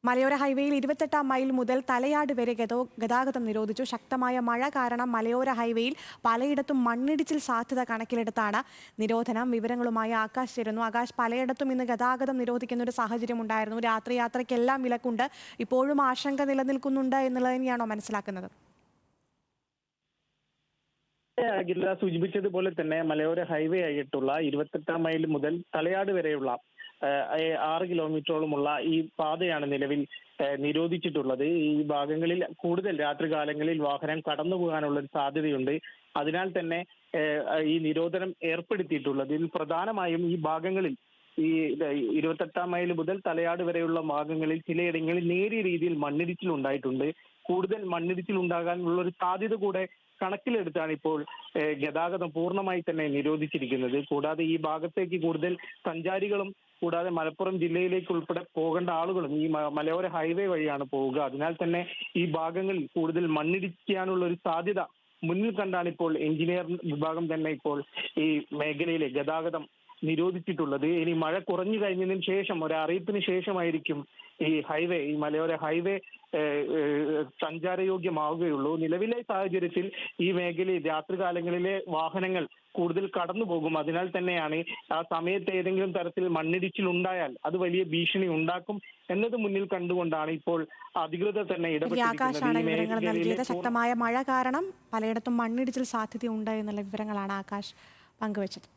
മലയോര ഹൈവേയിൽ 28-ാം മൈൽ മുതൽ തലയാട് വരെ ഗതാഗതം നിരോധിച്ചു. ശക്തമായ മഴ കാരണം മലയോര ഹൈവേയിൽ പലയിടത്തും മണ്ണിടിച്ചിൽ സാധ്യത കണക്കിലെടുത്താണ് നിരോധനം. വിവരങ്ങളുമായി ആകാശ് ചേരുന്നു. ആകാശ്, പലയിടത്തും ഇന്ന് ഗതാഗതം നിരോധിക്കുന്ന ഒരു സാഹചര്യം ഉണ്ടായിരുന്നു. രാത്രി യാത്രയ്ക്കെല്ലാം വിലക്കുണ്ട്. ഇപ്പോഴും ആശങ്ക നിലനിൽക്കുന്നുണ്ട് എന്നുള്ളത് തന്നെയാണോ മനസ്സിലാക്കുന്നത്? ഗില്ല സൂചിപ്പിച്ചതുപോലെ തന്നെ മലയോര ഹൈവേ ആയിട്ടുള്ള 28-ാം മൈൽ മുതൽ തലയാട് വരെയുള്ള 6 കിലോമീറ്ററോളമുള്ള ഈ പാതയാണ് നിലവിൽ നിരോധിച്ചിട്ടുള്ളത്. ഈ ഭാഗങ്ങളിൽ കൂടുതൽ രാത്രികാലങ്ങളിൽ വാഹനം കടന്നു പോകാനുള്ള ഒരു സാധ്യതയുണ്ട്. അതിനാൽ തന്നെ ഈ നിരോധനം ഏർപ്പെടുത്തിയിട്ടുള്ളത്. ഇതിൽ പ്രധാനമായും ഈ ഭാഗങ്ങളിൽ ഈ 28-ാം മൈൽ മുതൽ തലയാട് വരെയുള്ള ഭാഗങ്ങളിൽ ചിലയിടങ്ങളിൽ നേരിയ രീതിയിൽ മണ്ണിടിച്ചിൽ ഉണ്ടായിട്ടുണ്ട്. കൂടുതൽ മണ്ണിടിച്ചിൽ ഉണ്ടാകാനുള്ള ഒരു സാധ്യത കൂടെ കണക്കിലെടുത്താണ് ഇപ്പോൾ ഗതാഗതം പൂർണ്ണമായി തന്നെ നിരോധിച്ചിരിക്കുന്നത്. കൂടാതെ ഈ ഭാഗത്തേക്ക് കൂടുതൽ സഞ്ചാരികളും കൂടാതെ മലപ്പുറം ജില്ലയിലേക്ക് ഉൾപ്പെടെ പോകേണ്ട ആളുകളും ഈ മലയോര ഹൈവേ വഴിയാണ് പോവുക. അതിനാൽ തന്നെ ഈ ഭാഗങ്ങളിൽ കൂടുതൽ മണ്ണിടിക്കാനുള്ള ഒരു സാധ്യത മുന്നിൽ കണ്ടാണ് ഇപ്പോൾ എഞ്ചിനീയർ വിഭാഗം തന്നെ ഇപ്പോൾ ഈ മേഖലയിലെ ഗതാഗതം നിരോധിച്ചിട്ടുള്ളത്. ഇനി മഴ കുറഞ്ഞു കഴിഞ്ഞതിന് ശേഷം ഒരു അറിയിപ്പിന് ശേഷമായിരിക്കും ഈ മലയോര ഹൈവേ സഞ്ചാരയോഗ്യമാവുകയുള്ളൂ. നിലവിലെ സാഹചര്യത്തിൽ ഈ മേഖലയിൽ രാത്രികാലങ്ങളിലെ വാഹനങ്ങൾ കൂടുതൽ കടന്നു പോകും. അതിനാൽ തന്നെയാണ് ആ സമയത്ത് ഏതെങ്കിലും തരത്തിൽ മണ്ണിടിച്ചിൽ ഉണ്ടായാൽ അത് വലിയ ഭീഷണി ഉണ്ടാക്കും എന്നത് മുന്നിൽ കണ്ടുകൊണ്ടാണ് ഇപ്പോൾ അധികൃതർ തന്നെ ഇടപെട്ടിരിക്കുന്നത്. ശക്തമായ മഴ കാരണം പലയിടത്തും മണ്ണിടിച്ചിൽ സാധ്യതയുണ്ട് എന്നുള്ള വിവരങ്ങളാണ് ആകാശ് പങ്കുവച്ചത്.